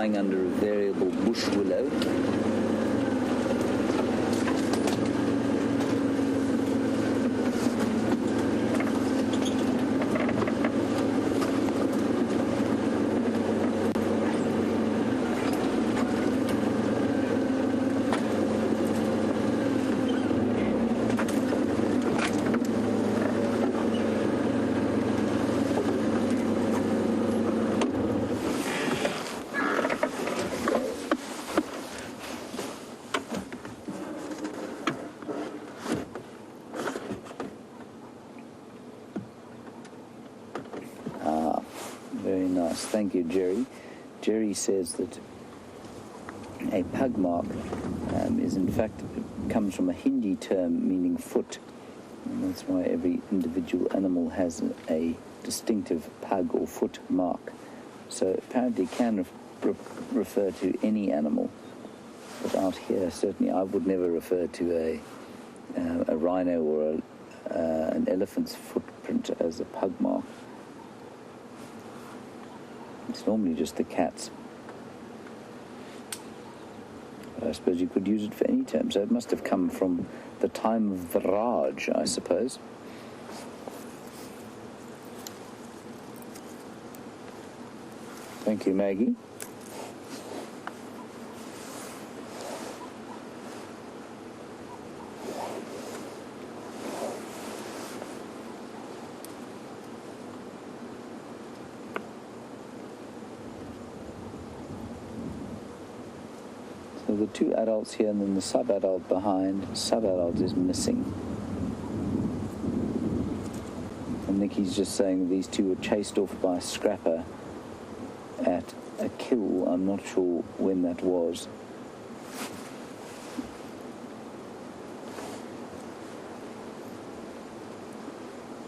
lying under a variable bush willow. Very nice. Thank you, Jerry. Jerry says that a pug mark is in fact, comes from a Hindi term meaning foot. And that's why every individual animal has a distinctive pug or foot mark. So apparently it can refer to any animal. But out here, certainly I would never refer to a rhino or an elephant's footprint as a pug mark. It's normally just the cats. But I suppose you could use it for any term. So it must have come from the time of the Raj, I suppose. Thank you, Maggie. So the two adults here and then the sub-adult behind. Sub-adult is missing. And Nikki's just saying these two were chased off by a scrapper at a kill. I'm not sure when that was.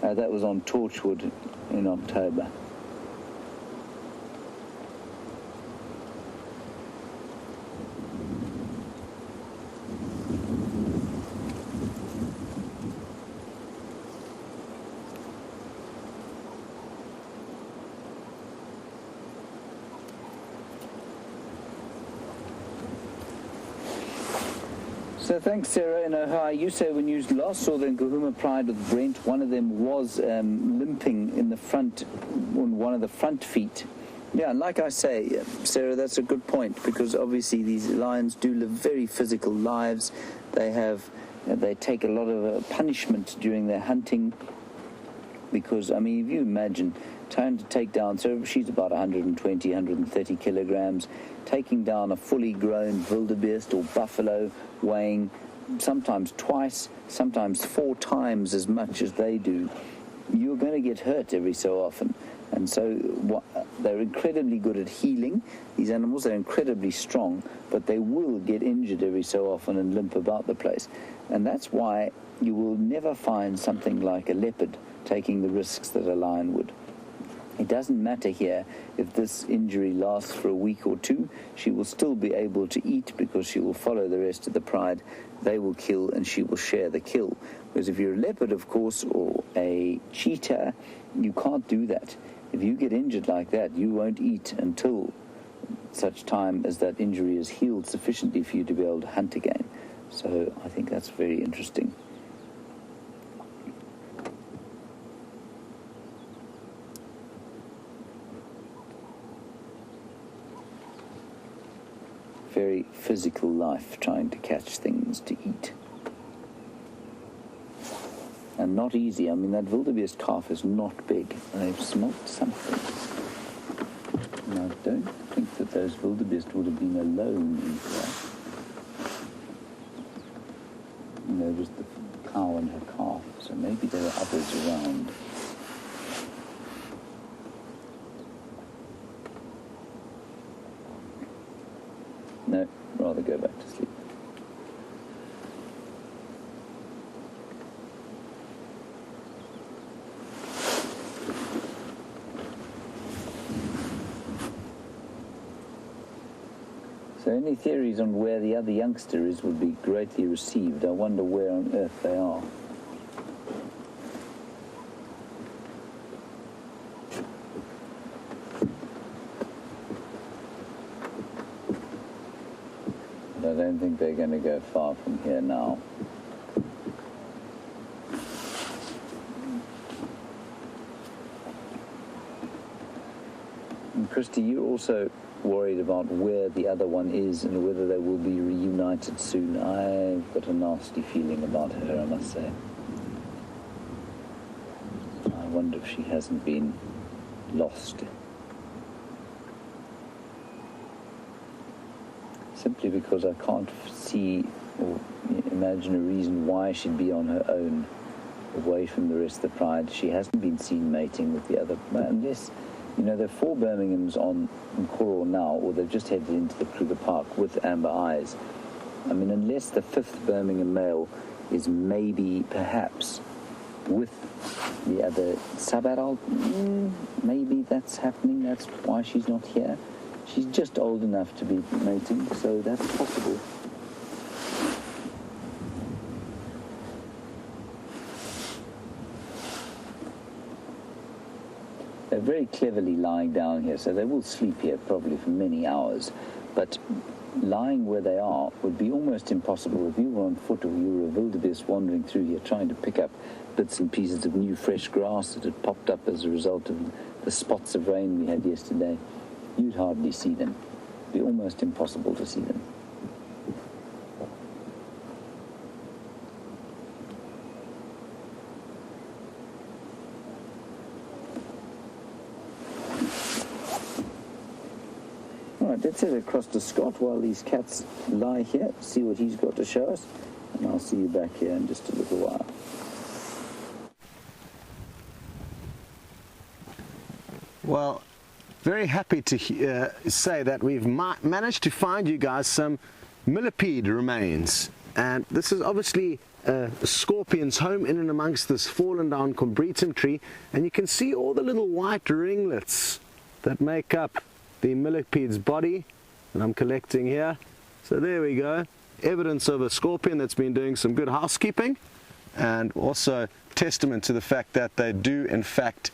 That was on Torchwood in October. So thanks, Sarah. In Ohio, you say when you last saw the Nkuhuma Pride with Brent, one of them was limping in the front, on one of the front feet. Yeah, and like I say, Sarah, that's a good point, because obviously these lions do live very physical lives. They take a lot of punishment during their hunting, because, I mean, if you imagine trying to take down, so she's about 120, 130 kilograms, taking down a fully grown wildebeest or buffalo weighing sometimes twice, sometimes 4 times as much as they do, you're going to get hurt every so often. And so they're incredibly good at healing. These animals are incredibly strong, but they will get injured every so often and limp about the place. And that's why you will never find something like a leopard taking the risks that a lion would. It doesn't matter here if this injury lasts for a week or two. She will still be able to eat because she will follow the rest of the pride. They will kill and she will share the kill. Whereas if you're a leopard, of course, or a cheetah, you can't do that. If you get injured like that, you won't eat until such time as that injury is healed sufficiently for you to be able to hunt again. So I think that's very interesting. Very physical life, trying to catch things to eat. And not easy. I mean, that wildebeest calf is not big. They've smoked something. And I don't think that those wildebeest would have been alone in here. You know, just the cow and her calf. So maybe there are others around. No, rather go back to sleep. So any theories on where the other youngster is would be greatly received. I wonder where on earth they are. don't think they're going to go far from here now. And Christy, you're also worried about where the other one is and whether they will be reunited soon. I've got a nasty feeling about her, I must say. I wonder if she hasn't been lost. Simply because I can't see or imagine a reason why she'd be on her own, away from the rest of the pride. She hasn't been seen mating with the other, unless, you know, there are 4 Birminghams on Nkuhumas now, or they've just headed into the Kruger Park with amber eyes. I mean, unless the 5th Birmingham male is maybe, perhaps, with the other sub-adult, maybe that's happening, that's why she's not here. She's just old enough to be mating, so that's possible. They're very cleverly lying down here, so they will sleep here probably for many hours. But lying where they are would be almost impossible if you were on foot or you were a wildebeest wandering through here trying to pick up bits and pieces of new fresh grass that had popped up as a result of the spots of rain we had yesterday. You'd hardly see them. It'd be almost impossible to see them. All right, let's head across to Scott while these cats lie here, see what he's got to show us, and I'll see you back here in just a little while. Well, very happy to say that we've managed to find you guys some millipede remains, and this is obviously a scorpion's home in and amongst this fallen down combretum tree, and you can see all the little white ringlets that make up the millipede's body that I'm collecting here. So there we go, evidence of a scorpion that's been doing some good housekeeping, and also testament to the fact that they do in fact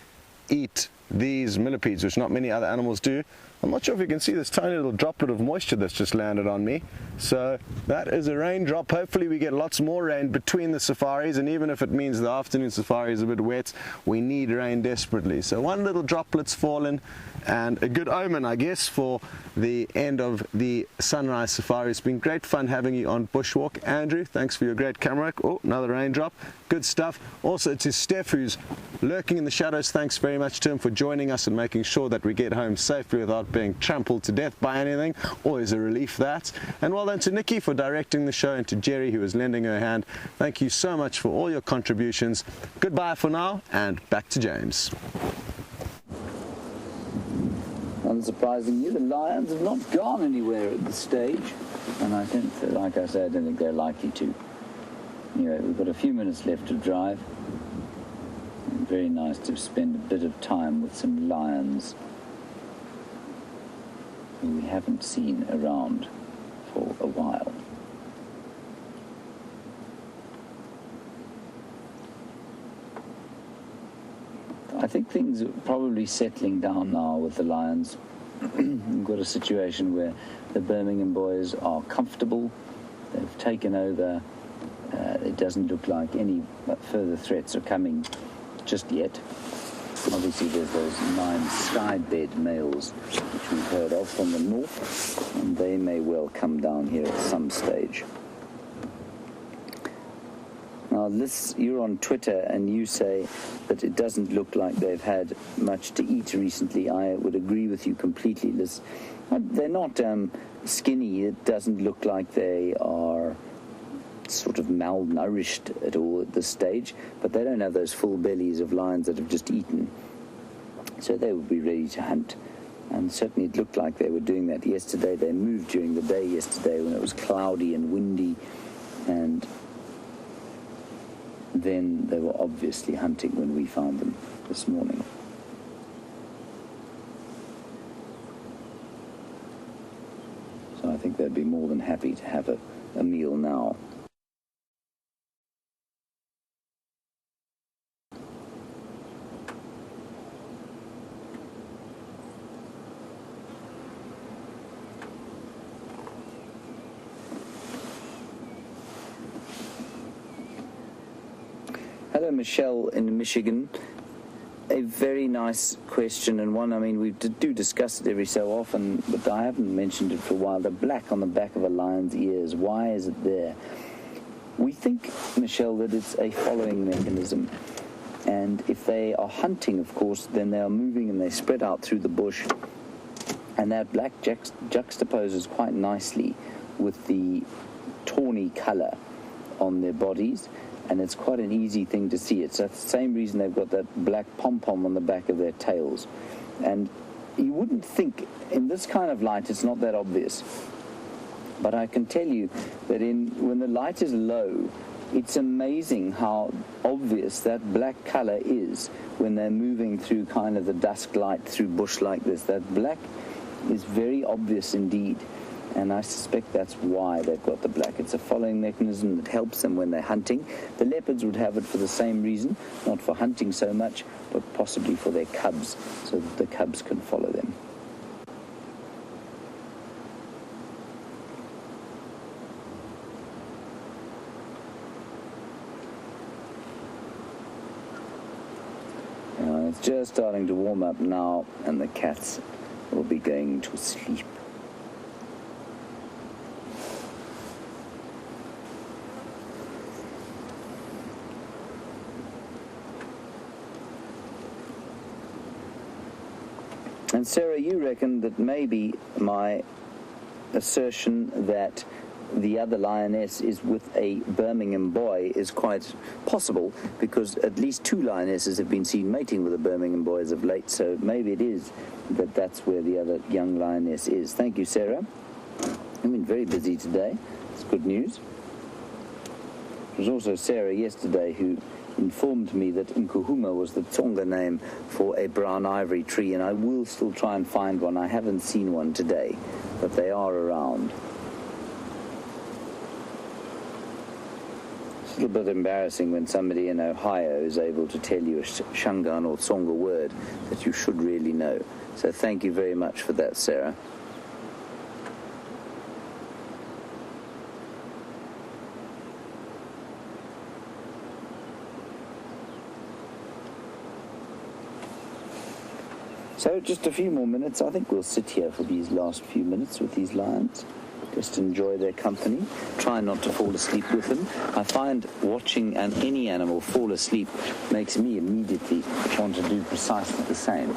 eat these millipedes, which not many other animals do. I'm not sure if you can see this tiny little droplet of moisture that's just landed on me. So that is a raindrop. Hopefully we get lots more rain between the safaris, and even if it means the afternoon safari is a bit wet, we need rain desperately. So one little droplet's fallen, and a good omen, I guess, for the end of the sunrise safari. It's been great fun having you on Bushwalk. Andrew, thanks for your great camera work. Oh, another raindrop. Good stuff. Also to Steph, who's lurking in the shadows, thanks very much to him for joining us and making sure that we get home safely without being trampled to death by anything. Always a relief, that. And well done to Nikki for directing the show, and to Jerry, who was lending her hand. Thank you so much for all your contributions. Goodbye for now, and back to James. Unsurprisingly, the lions have not gone anywhere at this stage, and I think, like I said, I don't think they're likely to. Anyway, we've got a few minutes left to drive. Very nice to spend a bit of time with some lions who we haven't seen around for a while. I think things are probably settling down now with the lions. We've got a situation where the Birmingham boys are comfortable. They've taken over. It doesn't look like any further threats are coming just yet. Obviously there's those 9 skybed males which we've heard of from the north, and they may well come down here at some stage. Now this, you're on Twitter and you say that it doesn't look like they've had much to eat recently. I would agree with you completely, Liz. They're not skinny. It doesn't look like they are sort of malnourished at all at this stage, but they don't have those full bellies of lions that have just eaten, so they would be ready to hunt. And certainly it looked like they were doing that yesterday. They moved during the day yesterday when it was cloudy and windy, and then they were obviously hunting when we found them this morning. So I think they'd be more than happy to have a meal now. Hello, Michelle in Michigan. A very nice question, and one, I mean, we do discuss it every so often, but I haven't mentioned it for a while. The black on the back of a lion's ears, why is it there? We think, Michelle, that it's a following mechanism. And if they are hunting, of course, then they are moving and they spread out through the bush. And that black juxtaposes quite nicely with the tawny color on their bodies. And it's quite an easy thing to see. It's the same reason they've got that black pom-pom on the back of their tails. And you wouldn't think, in this kind of light, it's not that obvious. But I can tell you that when the light is low, it's amazing how obvious that black color is when they're moving through kind of the dusk light through bush like this. That black is very obvious indeed. And I suspect that's why they've got the black. It's a following mechanism that helps them when they're hunting. The leopards would have it for the same reason, not for hunting so much, but possibly for their cubs, so that the cubs can follow them. It's just starting to warm up now, and the cats will be going to sleep. And Sarah, you reckon that maybe my assertion that the other lioness is with a Birmingham boy is quite possible, because at least 2 lionesses have been seen mating with a Birmingham boy as of late, so maybe it is that that's where the other young lioness is. Thank you, Sarah. I've been very busy today. It's good news. It was also Sarah yesterday who informed me that Nkuhumas was the Tsonga name for a brown ivory tree, and I will still try and find one. I haven't seen one today, but they are around. It's a little bit embarrassing when somebody in Ohio is able to tell you a Shangaan or Tsonga word that you should really know. So thank you very much for that, Sarah. So just a few more minutes. I think we'll sit here for these last few minutes with these lions. Just enjoy their company. Try not to fall asleep with them. I find watching any animal fall asleep makes me immediately want to do precisely the same.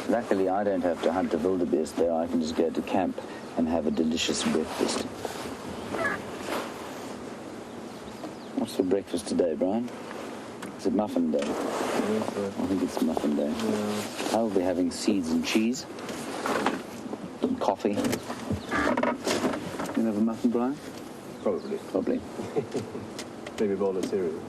Luckily, I don't have to hunt a wildebeest there. I can just go to camp and have a delicious breakfast. What's for breakfast today, Brian? Is it muffin day? I think it's muffin day. Yeah. I'll be having seeds and cheese and coffee. You have a muffin, Brian? Probably. Maybe a bowl of cereal.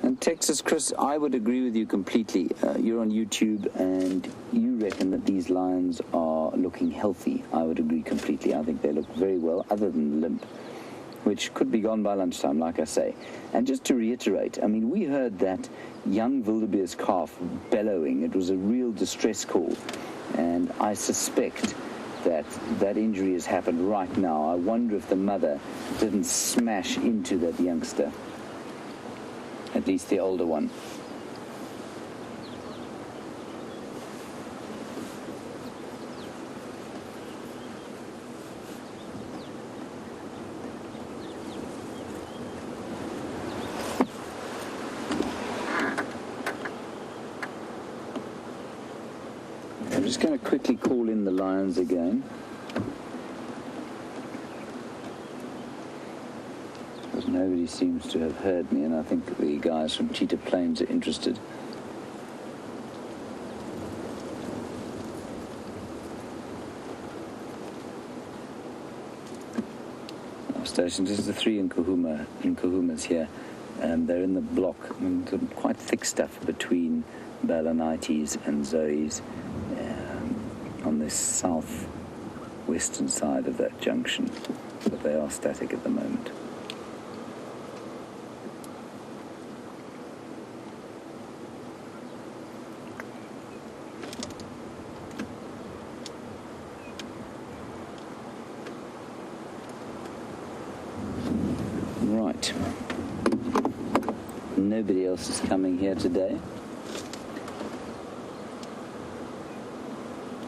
And Texas Chris, I would agree with you completely. You're on YouTube and you reckon that these lions are looking healthy. I would agree completely. I think they look very well, other than the limp, which could be gone by lunchtime, like I say. And just to reiterate, I mean, we heard that young wildebeest calf bellowing. It was a real distress call. And I suspect that that injury has happened right now. I wonder if the mother didn't smash into that youngster, at least the older one. I'm just going to quickly call in the lions again. Because nobody seems to have heard me, and I think the guys from Cheetah Plains are interested. Our stations, this is the 3 Nkuhumas here, and they're in the block, and quite thick stuff between Balanites and Zoes on this south-western side of that junction, but they are static at the moment. Right. Nobody else is coming here today.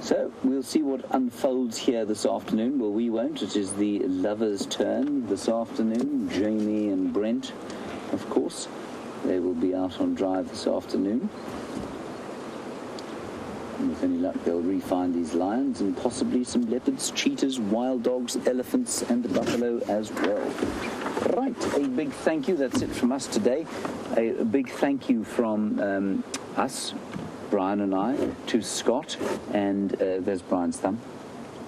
So we'll see what unfolds here this afternoon. Well, we won't. It is the lovers' turn this afternoon. Jamie and Brent, of course. They will be out on drive this afternoon. And with any luck, they'll re-find these lions and possibly some leopards, cheetahs, wild dogs, elephants, and the buffalo as well. Right, a big thank you. That's it from us today. A big thank you from us, Brian and I, to Scott, and there's Brian's thumb.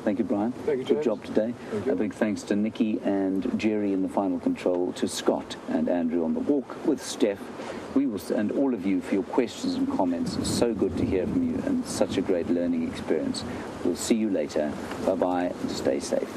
Thank you, Brian. Thank you, James. Good job today. A big thanks to Nikki and Jerry in the final control, to Scott and Andrew on the walk with Steph. We will, and all of you for your questions and comments. It's so good to hear from you and such a great learning experience. We'll see you later. Bye-bye and stay safe.